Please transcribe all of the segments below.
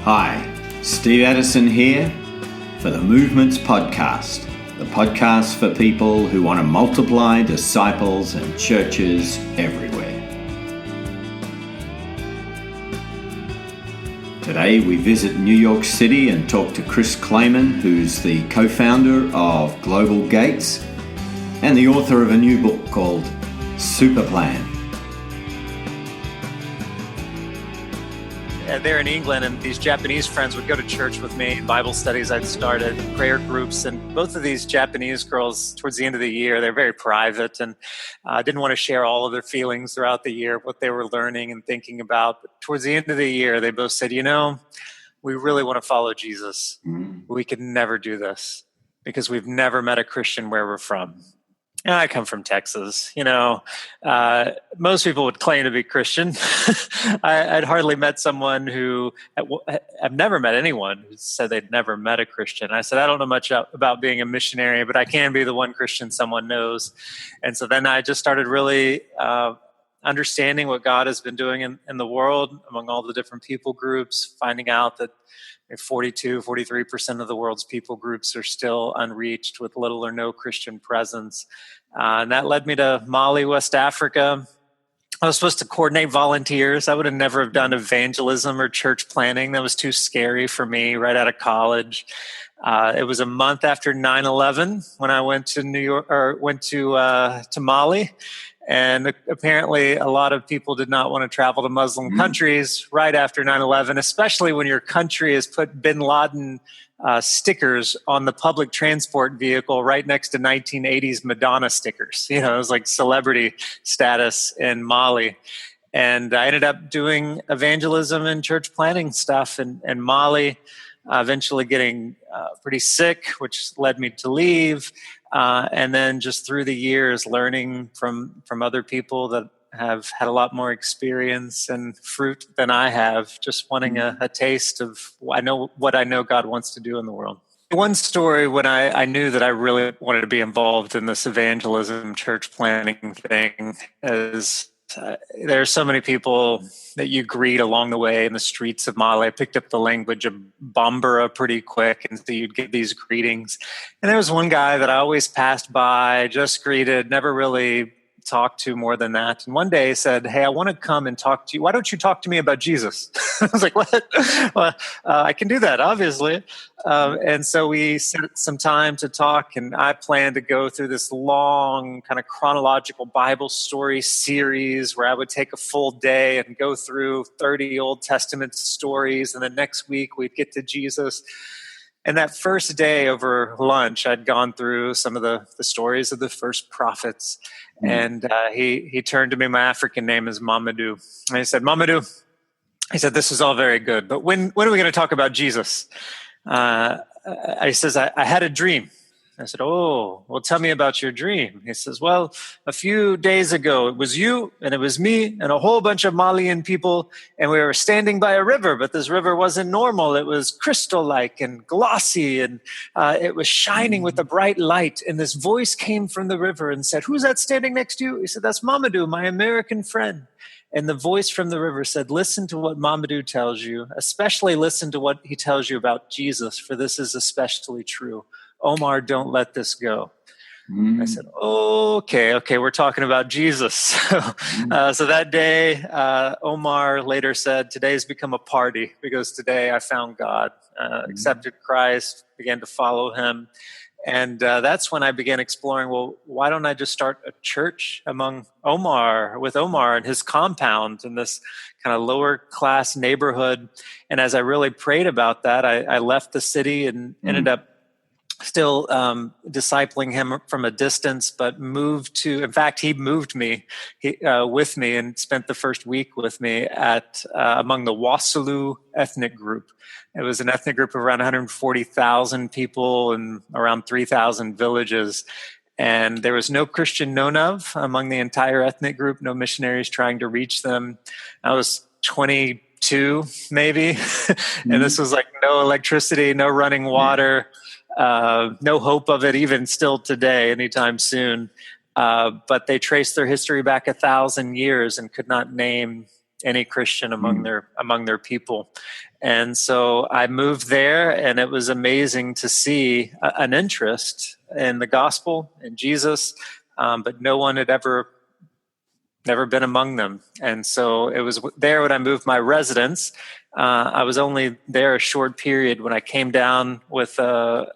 Hi, Steve Addison here for the Movements Podcast, the podcast for people who want to multiply disciples and churches everywhere. Today we visit New York City and talk to Chris Clayman, who's the co-founder of Global Gates and the author of a new book called Super Plan. There in England, and these Japanese friends would go to church with me, Bible studies I'd started, prayer groups, and both of these Japanese girls, towards the end of the year, they're very private and didn't want to share all of their feelings throughout the year, what they were learning and thinking about. But towards the end of the year, they both said, we really want to follow Jesus. We could never do this because we've never met a Christian where we're from. And I come from Texas. Most people would claim to be Christian. I'd hardly met someone I've never met anyone who said they'd never met a Christian. I said, I don't know much about being a missionary, but I can be the one Christian someone knows. And so then I just started really understanding what God has been doing in the world among all the different people groups, finding out that 43% of the world's people groups are still unreached with little or no Christian presence. And that led me to Mali, West Africa. I was supposed to coordinate volunteers. I would have never have done evangelism or church planning. That was too scary for me right out of college. It was a month after 9/11 when I went to New York, or went to Mali. And apparently a lot of people did not want to travel to Muslim countries right after 9/11, especially when your country has put bin Laden stickers on the public transport vehicle right next to 1980s Madonna stickers. It was like celebrity status in Mali. And I ended up doing evangelism and church planning stuff in Mali, eventually getting pretty sick, which led me to leave. And then just through the years, learning from other people that have had a lot more experience and fruit than I have, just wanting a taste of what I know God wants to do in the world. One story when I knew that I really wanted to be involved in this evangelism church planning thing is there are so many people that you greet along the way in the streets of Mali. I picked up the language of Bambara pretty quick, and so you'd get these greetings. And there was one guy that I always passed by, just greeted, never really talked to more than that. And one day he said, "Hey, I want to come and talk to you. Why don't you talk to me about Jesus?" I was like, "What?" Well, I can do that, obviously. And so we set some time to talk, and I planned to go through this long kind of chronological Bible story series where I would take a full day and go through 30 Old Testament stories. And the next week we'd get to Jesus. And that first day over lunch, I'd gone through some of the stories of the first prophets. And he turned to me. My African name is Mamadou. And he said, "Mamadou," he said, "this is all very good, but when are we going to talk about Jesus?" He says, I had a dream. I said, "Oh, well, tell me about your dream." He says, "Well, a few days ago, it was you and it was me and a whole bunch of Malian people, and we were standing by a river, but this river wasn't normal. It was crystal-like and glossy, and it was shining with a bright light. And this voice came from the river and said, 'Who's that standing next to you?' He said, 'That's Mamadou, my American friend.' And the voice from the river said, 'Listen to what Mamadou tells you, especially listen to what he tells you about Jesus, for this is especially true. Omar, don't let this go.'" I said, okay, we're talking about Jesus. So that day, Omar later said, "Today's become a party because today I found God, accepted Christ, began to follow him." And that's when I began exploring, well, why don't I just start a church with Omar and his compound in this kind of lower class neighborhood. And as I really prayed about that, I left the city and ended up still discipling him from a distance, but he moved me with me and spent the first week with me among the Wassoulou ethnic group. It was an ethnic group of around 140,000 people in around 3,000 villages. And there was no Christian known of among the entire ethnic group, no missionaries trying to reach them. I was 22, maybe. And this was like no electricity, no running water. No hope of it even still today, anytime soon. But they traced their history back 1,000 years and could not name any Christian among their people. And so I moved there, and it was amazing to see an interest in the gospel and Jesus, but no one had never been among them. And so it was there when I moved my residence. I was only there a short period when I came down with the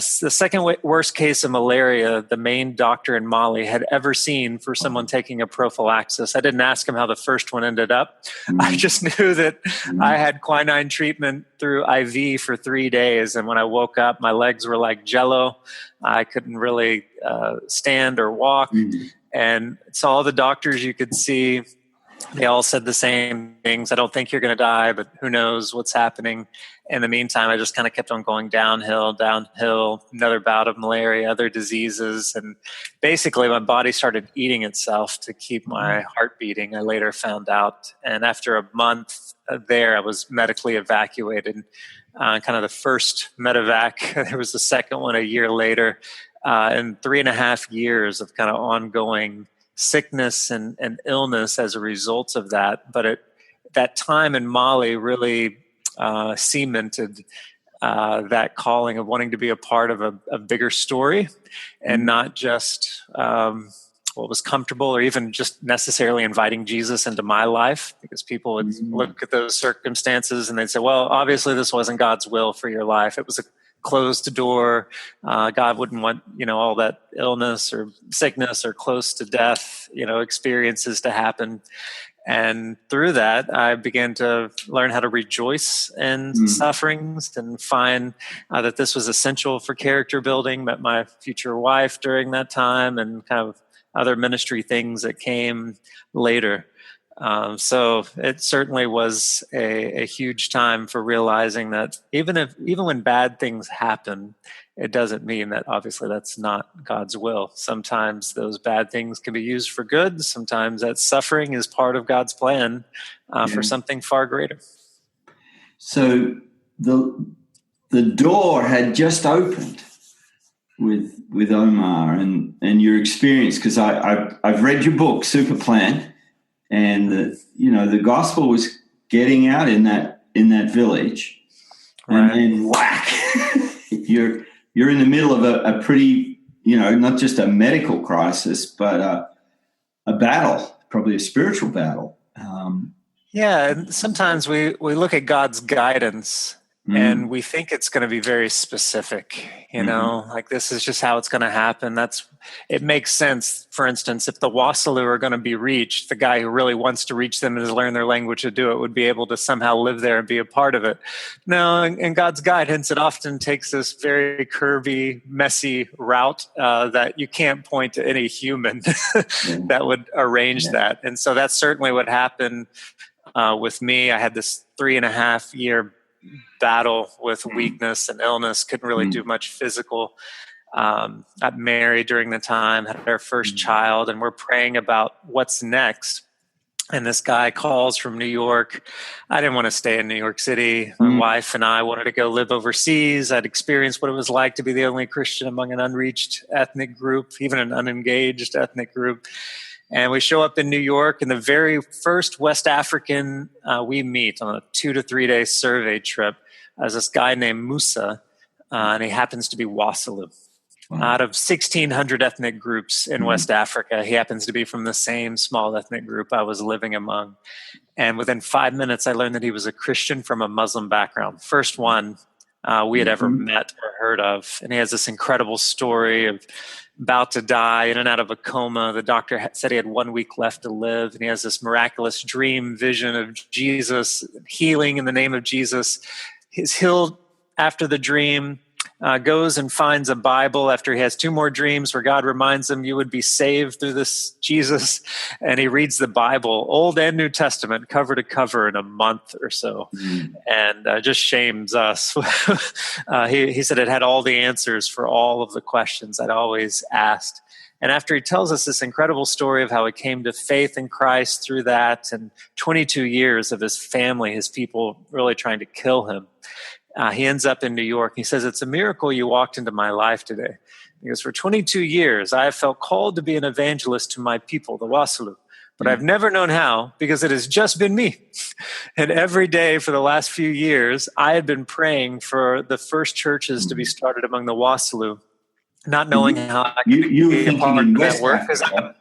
second worst case of malaria the main doctor in Mali had ever seen for someone taking a prophylaxis. I didn't ask him how the first one ended up. I just knew that I had quinine treatment through IV for 3 days. And when I woke up, my legs were like jello. I couldn't really stand or walk. And so all the doctors you could see, they all said the same things. I don't think you're going to die, but who knows what's happening. In the meantime, I just kind of kept on going downhill, another bout of malaria, other diseases. And basically my body started eating itself to keep my heart beating, I later found out. And after a month there, I was medically evacuated, kind of the first medevac. There was the second one a year later, and 3.5 years of kind of ongoing sickness and illness as a result of that. But that time in Mali really cemented that calling of wanting to be a part of a bigger story, and not just what was comfortable or even just necessarily inviting Jesus into my life, because people would look at those circumstances and they'd say, well, obviously this wasn't God's will for your life. It was a closed door. God wouldn't want, all that illness or sickness or close to death, experiences to happen. And through that, I began to learn how to rejoice in sufferings and find that this was essential for character building. Met my future wife during that time, and kind of other ministry things that came later. So it certainly was a huge time for realizing that even when bad things happen, it doesn't mean that obviously that's not God's will. Sometimes those bad things can be used for good. Sometimes that suffering is part of God's plan for something far greater. So the door had just opened with Omar and your experience, because I've read your book, Super Plan. And the gospel was getting out in that village, and then whack, you're in the middle of a pretty, not just a medical crisis, but a battle, probably a spiritual battle. And sometimes we look at God's guidance and we think it's going to be very specific, like this is just how it's going to happen. It makes sense. For instance, if the Wassalu are going to be reached, the guy who really wants to reach them and has learned their language to do it would be able to somehow live there and be a part of it. No, in God's guidance, it often takes this very curvy, messy route that you can't point to any human that would arrange that. And so that's certainly what happened with me. I had this 3.5-year battle with weakness and illness, couldn't really do much physical. Got married during the time, had our first child, and we're praying about what's next. And this guy calls from New York. I didn't want to stay in New York City. My wife and I wanted to go live overseas. I'd experienced what it was like to be the only Christian among an unreached ethnic group, even an unengaged ethnic group. And we show up in New York, and the very first West African we meet on a 2 to 3 day survey trip is this guy named Musa, and he happens to be Wassalu. Out of 1,600 ethnic groups in West Africa, he happens to be from the same small ethnic group I was living among. And within 5 minutes, I learned that he was a Christian from a Muslim background. First one we had ever met or heard of. And he has this incredible story of about to die, in and out of a coma. The doctor said he had 1 week left to live. And he has this miraculous dream vision of Jesus, healing in the name of Jesus. He's healed after the dream. Goes and finds a Bible after he has 2 more dreams where God reminds him, you would be saved through this Jesus. And he reads the Bible, Old and New Testament, cover to cover in a month or so. And just shames us. He said it had all the answers for all of the questions I'd always asked. And after he tells us this incredible story of how he came to faith in Christ through that, and 22 years of his family, his people really trying to kill him, he ends up in New York. He says, it's a miracle you walked into my life today. Because for 22 years, I have felt called to be an evangelist to my people, the Wassalu. But now I have found my vocation. I have found my calling. And I realized that God had called me to be a missionary. And so I began to but I've never known how because it has just been me. And every day for the last few years, I had been praying for the first churches to be started among the Wassalu, not knowing how I could You were be a thinking part in of that West work. Africa.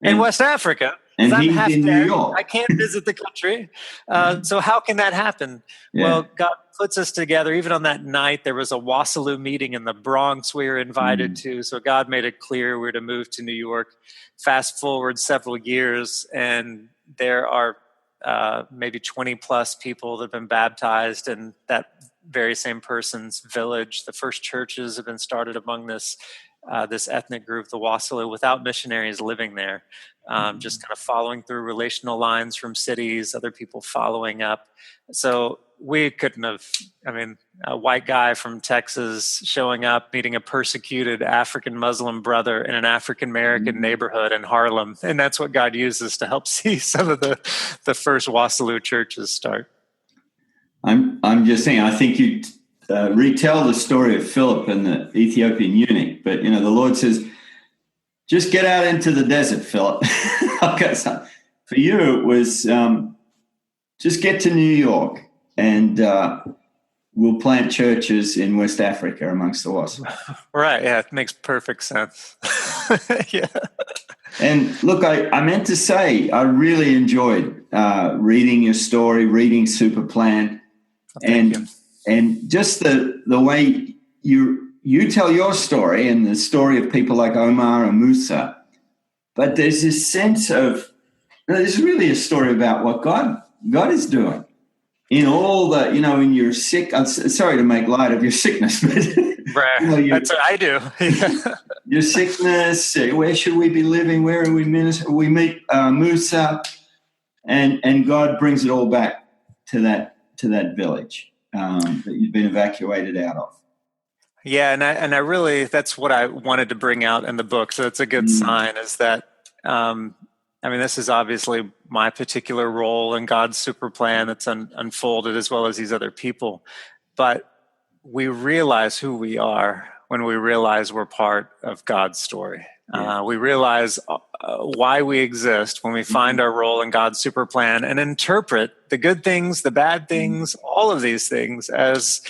In West Africa. And I'm he's half in New dead. York. I can't visit the country. So how can that happen? Yeah. Well, God puts us together. Even on that night, there was a Wassalu meeting in the Bronx we were invited to. So God made it clear we were to move to New York. Fast forward several years, and there are maybe 20 plus people that have been baptized in that very same person's village. The first churches have been started among this ethnic group, the Wassalu, without missionaries living there. Just kind of following through relational lines from cities, other people following up. So we couldn't have, a white guy from Texas showing up, meeting a persecuted African Muslim brother in an African American neighborhood in Harlem. And that's what God uses to help see some of the first Wassalu churches start. I'm just saying, I think you retell the story of Philip and the Ethiopian eunuch, but the Lord says, just get out into the desert, Philip. Okay, so for you, it was just get to New York and we'll plant churches in West Africa amongst the Wassalu. Right, yeah, it makes perfect sense. Yeah. And look, I meant to say, I really enjoyed reading your story, reading Superplan, and just the way you tell your story and the story of people like Omar and Musa. But there's this sense of, there's really a story about what God is doing in all the, in your sick, I'm sorry to make light of your sickness, but right. That's what I do. Your sickness, where should we be living? Where are we minister? We meet Musa, and God brings it all back to that village that you've been evacuated out of. Yeah, and I really, that's what I wanted to bring out in the book. So it's a good sign is that, this is obviously my particular role in God's super plan that's unfolded as well as these other people. But we realize who we are when we realize we're part of God's story. Yeah. We realize why we exist when we find our role in God's super plan and interpret the good things, the bad things, all of these things as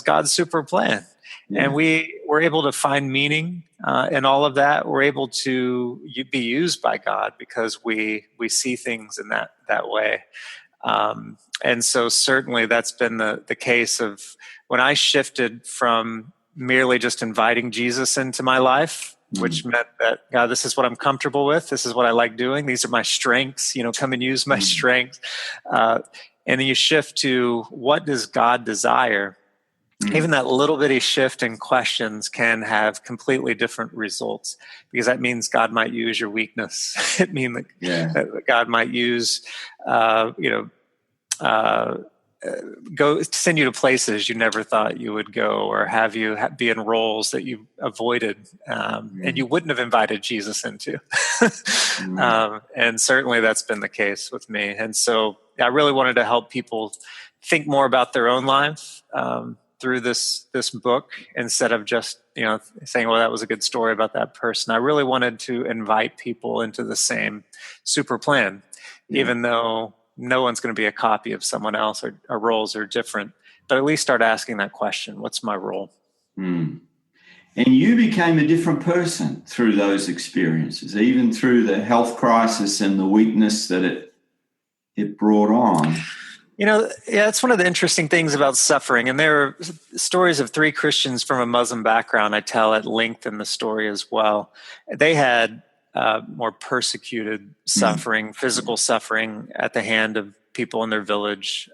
God's super plan. Yeah. And we're able to find meaning in all of that. We're able to be used by God because we see things in that way. And so certainly that's been the case of when I shifted from merely just inviting Jesus into my life, which meant that, God, this is what I'm comfortable with. This is what I like doing. These are my strengths, come and use my strengths. And then you shift to what does God desire? Even that little bitty shift in questions can have completely different results because that means God might use your weakness. It means that God might use, go send you to places you never thought you would go, or have you be in roles that you avoided and you wouldn't have invited Jesus into. And certainly that's been the case with me. And so I really wanted to help people think more about their own lives through this book instead of just saying, well, that was a good story about that person. I really wanted to invite people into the same super plan, even though no one's going to be a copy of someone else, or our roles are different, but at least start asking that question, what's my role? And you became a different person through those experiences, even through the health crisis and the weakness that it brought on. It's one of the interesting things about suffering. And there are stories of 3 Christians from a Muslim background I tell at length in the story as well. They had more persecuted suffering, physical suffering at the hand of people in their village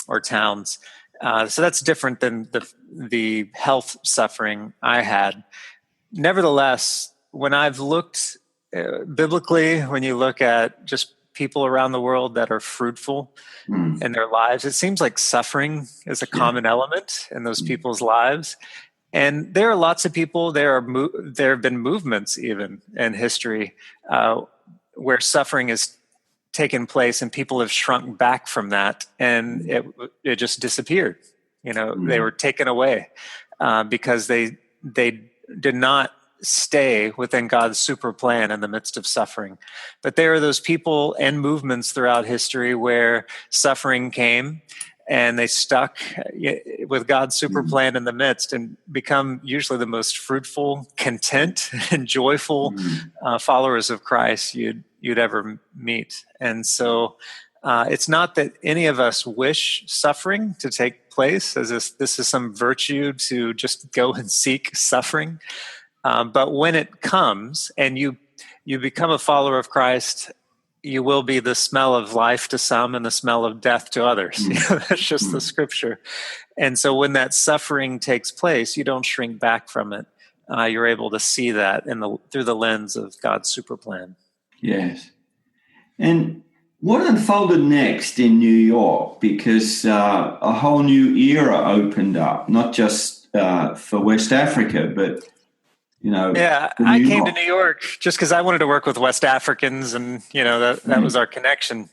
or towns. So that's different than the health suffering I had. Nevertheless, when I've looked biblically, when you look at just people around the world that are fruitful in their lives, it seems like suffering is a common element in those people's lives. And there are lots of people, there have been movements even in history where suffering has taken place and people have shrunk back from that, and it just disappeared. They were taken away because they did not stay within God's super plan in the midst of suffering. But there are those people and movements throughout history where suffering came and they stuck with God's super plan in the midst and become usually the most fruitful, content, and joyful followers of Christ you'd ever meet. And so it's not that any of us wish suffering to take place, as this is some virtue to just go and seek suffering. But when it comes and you become a follower of Christ, you will be the smell of life to some and the smell of death to others. That's just the scripture. And so when that suffering takes place, you don't shrink back from it. You're able to see that through the lens of God's super plan. Yes. And what unfolded next in New York? Because a whole new era opened up, not just for West Africa, but Yeah, I came to New York just because I wanted to work with West Africans, and that was our connection.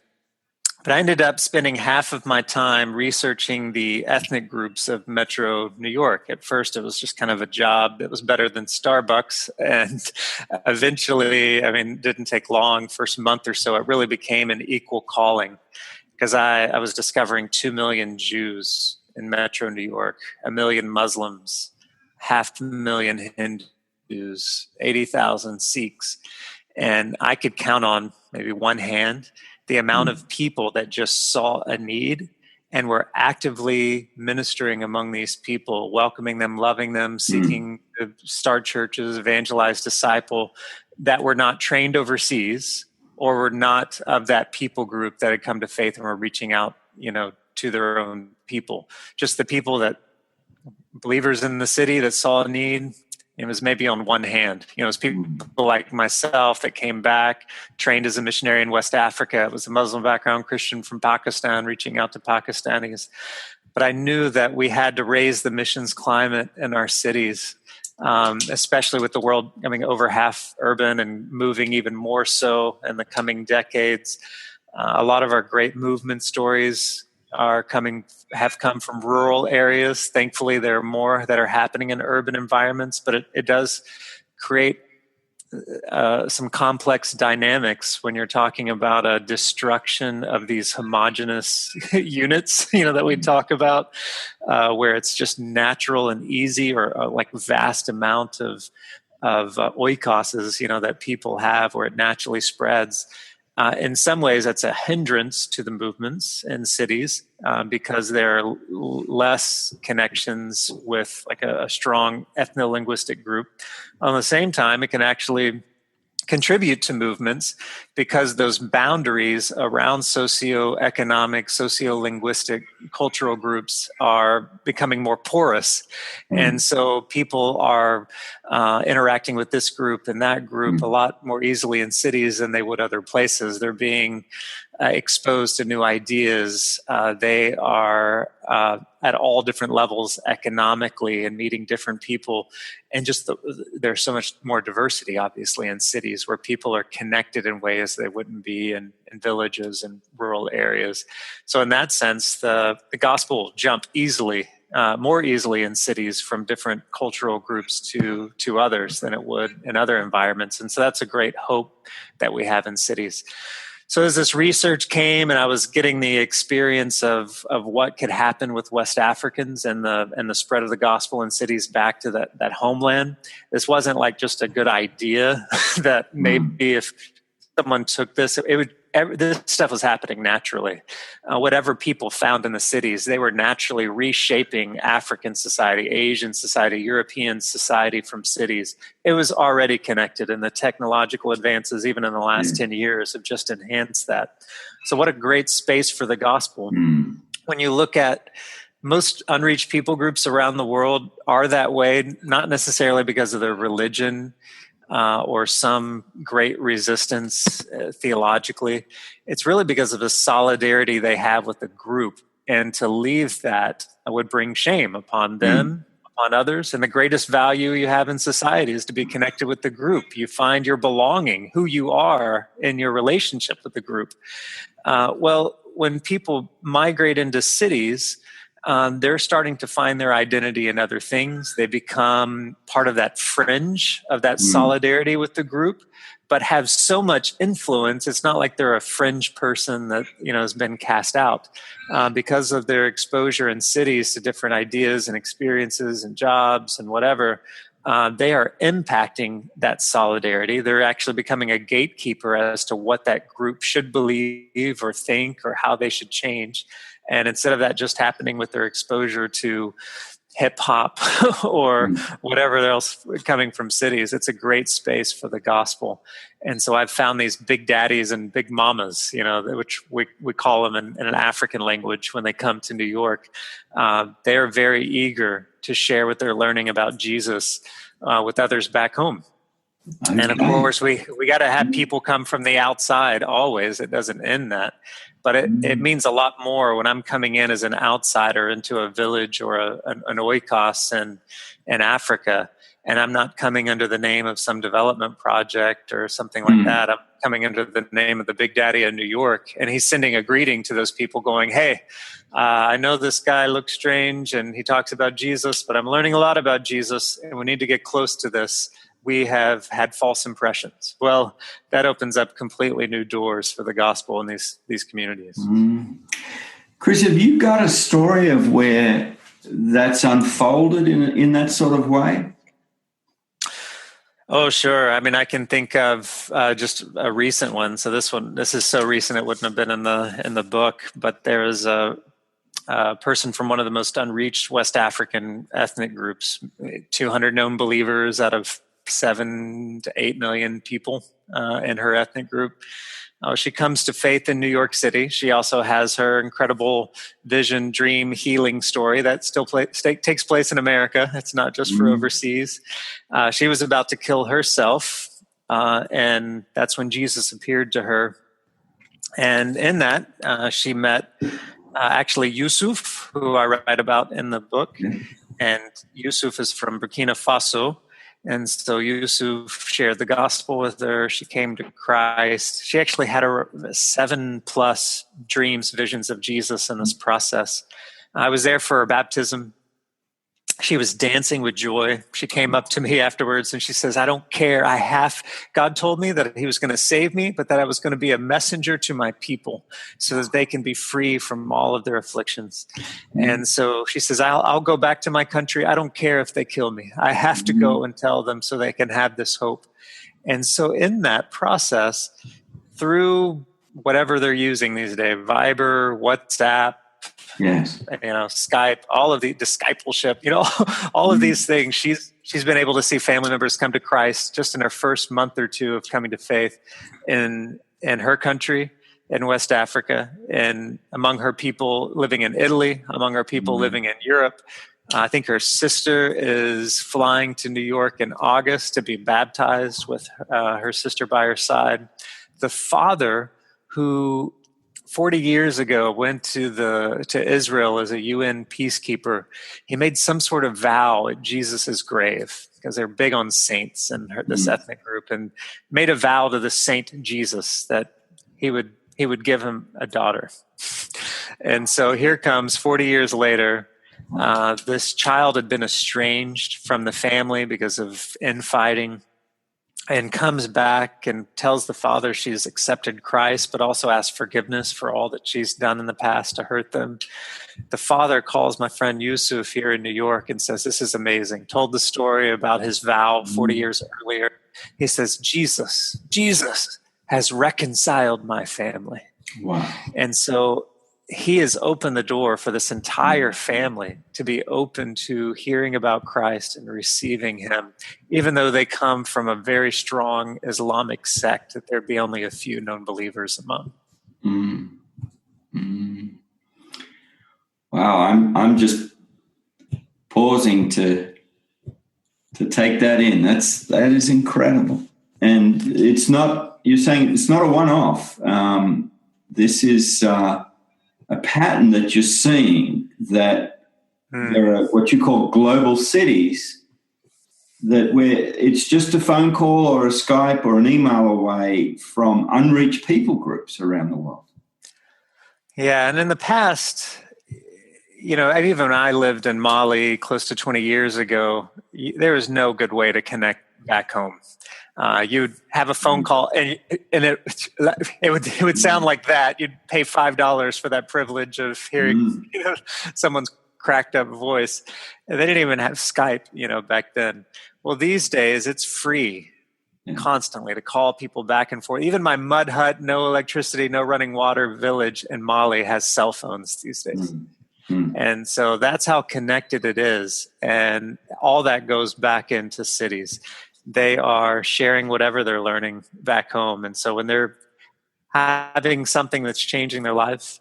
But I ended up spending half of my time researching the ethnic groups of Metro New York. At first, it was just kind of a job that was better than Starbucks, and eventually, it didn't take long. First month or so, it really became an equal calling because I was discovering 2 million Jews in Metro New York, 1 million Muslims, 500,000 Hindus, 80,000 Sikhs. And I could count on maybe one hand the amount of people that just saw a need and were actively ministering among these people, welcoming them, loving them, seeking to start churches, evangelize, disciple, that were not trained overseas or were not of that people group that had come to faith and were reaching out, to their own people. Just the people that believers in the city that saw a need. It was maybe on one hand. It was people like myself that came back, trained as a missionary in West Africa. It was a Muslim background Christian from Pakistan, reaching out to Pakistanis. But I knew that we had to raise the missions climate in our cities, especially with the world becoming over half urban and moving even more so in the coming decades. A lot of our great movement stories have come from rural areas. Thankfully, there are more that are happening in urban environments, but it does create some complex dynamics when you're talking about a destruction of these homogenous units, that we talk about, where it's just natural and easy, or like vast amount of oikoses, that people have, where it naturally spreads. In some ways, that's a hindrance to the movements in cities because there are less connections with like a strong ethno-linguistic group. At the same time, it can actually contribute to movements because those boundaries around socioeconomic, sociolinguistic, cultural groups are becoming more porous. And so people are interacting with this group and that group a lot more easily in cities than they would other places. They're being exposed to new ideas. They are at all different levels economically and meeting different people. And just there's so much more diversity, obviously, in cities where people are connected in ways they wouldn't be in villages and rural areas. So in that sense, the gospel will jump easily, more easily in cities from different cultural groups to others than it would in other environments. And so that's a great hope that we have in cities. So as this research came and I was getting the experience of what could happen with West Africans and the spread of the gospel in cities back to that homeland, this wasn't like just a good idea that maybe if someone took this, this stuff was happening naturally. Whatever people found in the cities, they were naturally reshaping African society, Asian society, European society from cities. It was already connected, and the technological advances, even in the last 10 years, have just enhanced that. So what a great space for the gospel. When you look at most unreached people groups around the world are that way, not necessarily because of their religion, or some great resistance theologically. It's really because of the solidarity they have with the group. And to leave that would bring shame upon them, upon others. And the greatest value you have in society is to be connected with the group. You find your belonging, who you are in your relationship with the group. Well, when people migrate into cities, they're starting to find their identity in other things. They become part of that fringe of that solidarity with the group, but have so much influence. It's not like they're a fringe person that, has been cast out because of their exposure in cities to different ideas and experiences and jobs and whatever. They are impacting that solidarity. They're actually becoming a gatekeeper as to what that group should believe or think or how they should change. And instead of that just happening with their exposure to hip hop or whatever else coming from cities, it's a great space for the gospel. And so I've found these big daddies and big mamas, which we call them in an African language when they come to New York. They are very eager to share what they're learning about Jesus with others back home. Okay. And of course, we got to have people come from the outside always. It doesn't end that. But it means a lot more when I'm coming in as an outsider into a village or an oikos in Africa, and I'm not coming under the name of some development project or something like that. I'm coming under the name of the Big Daddy of New York, and he's sending a greeting to those people going, hey, I know this guy looks strange and he talks about Jesus, but I'm learning a lot about Jesus, and we need to get close to this. We have had false impressions. Well, that opens up completely new doors for the gospel in these communities. Chris, have you got a story of where that's unfolded in that sort of way? Oh, sure. I mean, I can think of just a recent one. So this is so recent it wouldn't have been in the book. But there is a person from one of the most unreached West African ethnic groups, 200 known believers out of 7 to 8 million people in her ethnic group. She comes to faith in New York City. She also has her incredible vision, dream, healing story that still takes place in America. It's not just for overseas. She was about to kill herself, and that's when Jesus appeared to her. And in that, she met actually Yusuf, who I write about in the book. And Yusuf is from Burkina Faso. And so Yusuf shared the gospel with her. She came to Christ. She actually had 7+ dreams, visions of Jesus in this process. I was there for her baptism. She was dancing with joy. She came up to me afterwards and she says, I don't care. God told me that he was going to save me, but that I was going to be a messenger to my people so that they can be free from all of their afflictions. And so she says, I'll go back to my country. I don't care if they kill me. I have to go and tell them so they can have this hope. And so in that process, through whatever they're using these days, Viber, WhatsApp, Skype, all of the discipleship, all of these things. She's been able to see family members come to Christ just in her first month or two of coming to faith in her country, in West Africa, and among her people living in Italy, among her people living in Europe. I think her sister is flying to New York in August to be baptized with her sister by her side. The father who 40 years ago went to Israel as a UN peacekeeper, he made some sort of vow at Jesus's grave because they're big on saints in this ethnic group, and made a vow to the Saint Jesus that he would give him a daughter. And so here comes 40 years later. This child had been estranged from the family because of infighting, and comes back and tells the father she's accepted Christ, but also asks forgiveness for all that she's done in the past to hurt them. The father calls my friend Yusuf here in New York and says, this is amazing. Told the story about his vow 40 years earlier. He says, Jesus has reconciled my family. Wow. And so he has opened the door for this entire family to be open to hearing about Christ and receiving him, even though they come from a very strong Islamic sect that there be only a few known believers among. Wow, I'm just pausing to take that in. That is incredible. And it's not, you're saying it's not a one-off. This is a pattern that you're seeing, that there are what you call global cities, that where it's just a phone call or a Skype or an email away from unreached people groups around the world. Yeah, and in the past, even when I lived in Mali close to 20 years ago, there was no good way to connect back home. You'd have a phone call, and it would sound like that. You'd pay $5 for that privilege of hearing someone's cracked up voice. And they didn't even have Skype, back then. Well, these days it's free constantly to call people back and forth. Even my mud hut, no electricity, no running water village in Mali has cell phones these days. And so that's how connected it is. And all that goes back into cities. They are sharing whatever they're learning back home. And so when they're having something that's changing their life,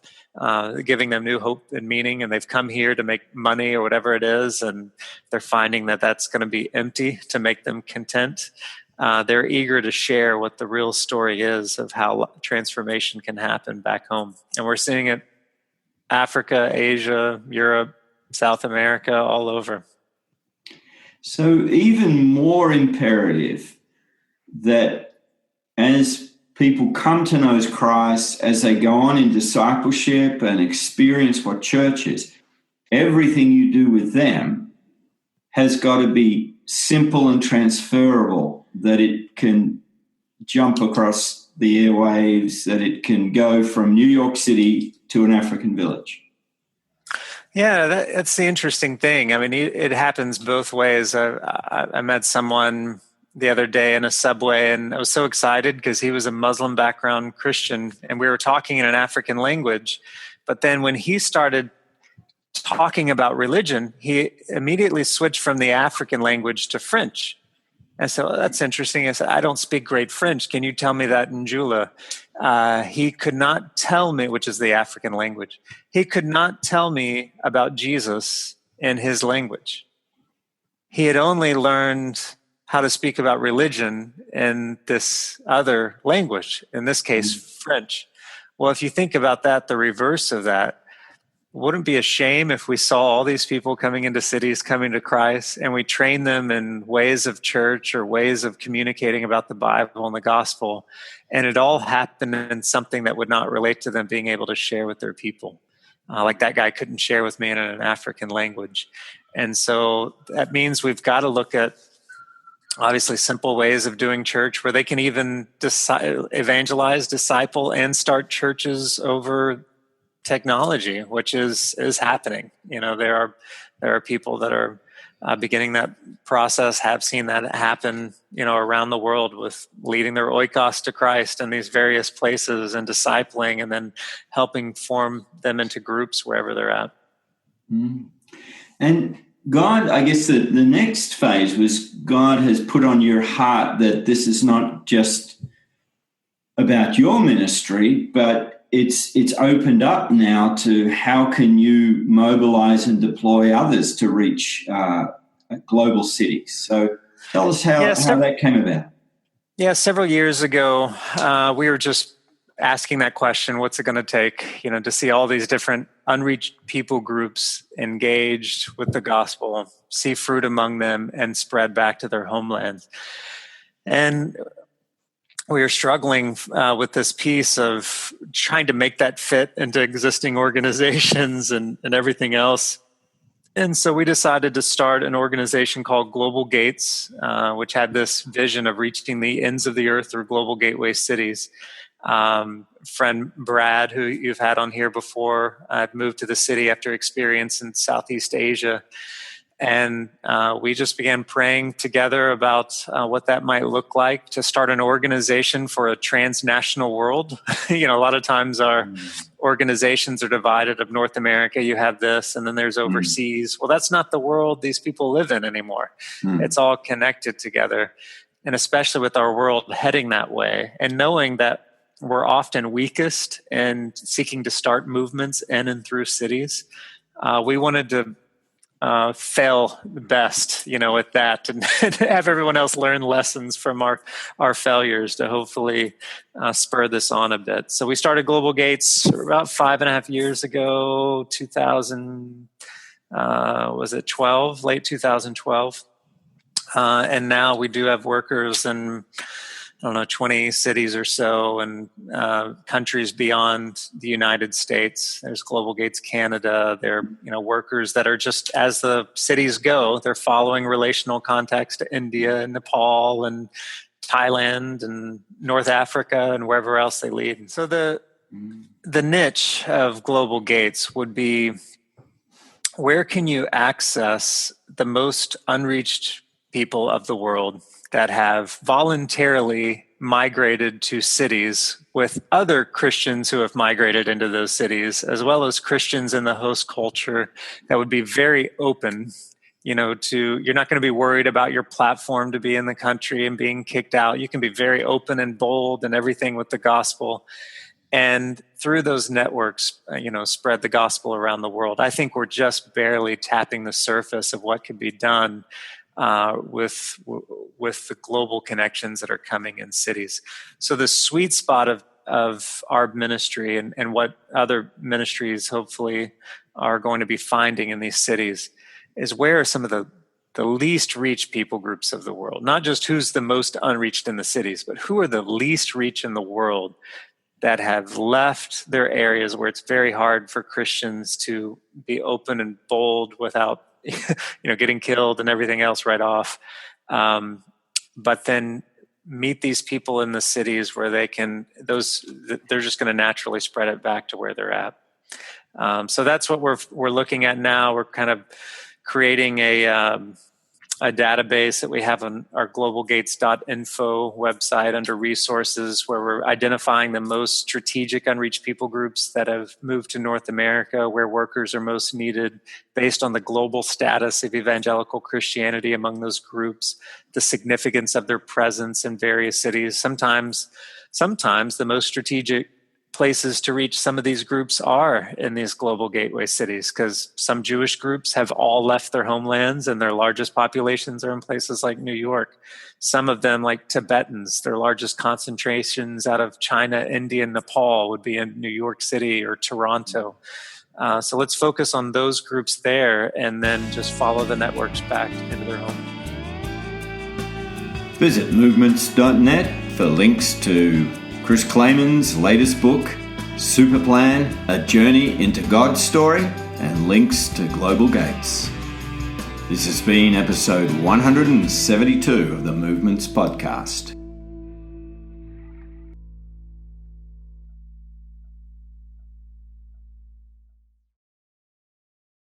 giving them new hope and meaning, and they've come here to make money or whatever it is, and they're finding that that's going to be empty to make them content, they're eager to share what the real story is of how transformation can happen back home. And we're seeing it Africa, Asia, Europe, South America, all over. So even more imperative that as people come to know Christ, as they go on in discipleship and experience what church is, everything you do with them has got to be simple and transferable, that it can jump across the airwaves, that it can go from New York City to an African village. Yeah, that's the interesting thing. I mean, it happens both ways. I met someone the other day in a subway, and I was so excited because he was a Muslim background Christian, and we were talking in an African language. But then when he started talking about religion, he immediately switched from the African language to French. And so that's interesting. I said, I don't speak great French. Can you tell me that in Jula? He could not tell me, which is the African language. He could not tell me about Jesus in his language. He had only learned how to speak about religion in this other language, in this case, French. Well, if you think about that, the reverse of that, wouldn't it be a shame if we saw all these people coming into cities, coming to Christ, and we train them in ways of church or ways of communicating about the Bible and the gospel, and it all happened in something that would not relate to them being able to share with their people? Like that guy couldn't share with me in an African language. And so that means we've got to look at obviously simple ways of doing church where they can even evangelize, disciple, and start churches over technology, which is happening. There are people that are beginning that process, have seen that happen, around the world, with leading their oikos to Christ in these various places and discipling, and then helping form them into groups wherever they're at. And God, I guess the next phase was God has put on your heart that this is not just about your ministry, but it's opened up now to how can you mobilize and deploy others to reach global cities. So tell us how that came about. Yeah, several years ago, we were just asking that question, what's it going to take, to see all these different unreached people groups engaged with the gospel, see fruit among them, and spread back to their homelands. And we were struggling with this piece of trying to make that fit into existing organizations and everything else. And so we decided to start an organization called Global Gates, which had this vision of reaching the ends of the earth through global gateway cities. Friend Brad, who you've had on here before, moved to the city after experience in Southeast Asia. And we just began praying together about what that might look like to start an organization for a transnational world. A lot of times our organizations are divided. Of North America, you have this, and then there's overseas. Well, that's not the world these people live in anymore. It's all connected together. And especially with our world heading that way, and knowing that we're often weakest in seeking to start movements in and through cities, we wanted to fail best, with that, and have everyone else learn lessons from our failures to hopefully spur this on a bit. So we started Global Gates about 5.5 years ago, late 2012. And now we do have workers in don't know, 20 cities or so, and countries beyond the United States. There's Global Gates Canada. There are, workers that are just, as the cities go, they're following relational contacts to India and Nepal and Thailand and North Africa and wherever else they lead. So the niche of Global Gates would be, where can you access the most unreached people of the world that have voluntarily migrated to cities with other Christians who have migrated into those cities, as well as Christians in the host culture that would be very open, you're not going to be worried about your platform to be in the country and being kicked out. You can be very open and bold and everything with the gospel. And through those networks, spread the gospel around the world. I think we're just barely tapping the surface of what could be done with the global connections that are coming in cities. So the sweet spot of our ministry and what other ministries hopefully are going to be finding in these cities is, where are some of the least reached people groups of the world? Not just who's the most unreached in the cities, but who are the least reached in the world that have left their areas where it's very hard for Christians to be open and bold without getting killed and everything else right off. But then meet these people in the cities where they're just going to naturally spread it back to where they're at. So that's what we're looking at now. We're kind of creating a database that we have on our globalgates.info website under resources, where we're identifying the most strategic unreached people groups that have moved to North America, where workers are most needed, based on the global status of evangelical Christianity among those groups, the significance of their presence in various cities. Sometimes the most strategic places to reach some of these groups are in these global gateway cities, because some Jewish groups have all left their homelands and their largest populations are in places like New York. Some of them, like Tibetans, their largest concentrations out of China, India, and Nepal would be in New York City or Toronto. So let's focus on those groups there and then just follow the networks back into their home. Visit movements.net for links to Chris Clayman's latest book, Superplan, A Journey into God's Story, and links to Global Gates. This has been episode 172 of the Movements Podcast.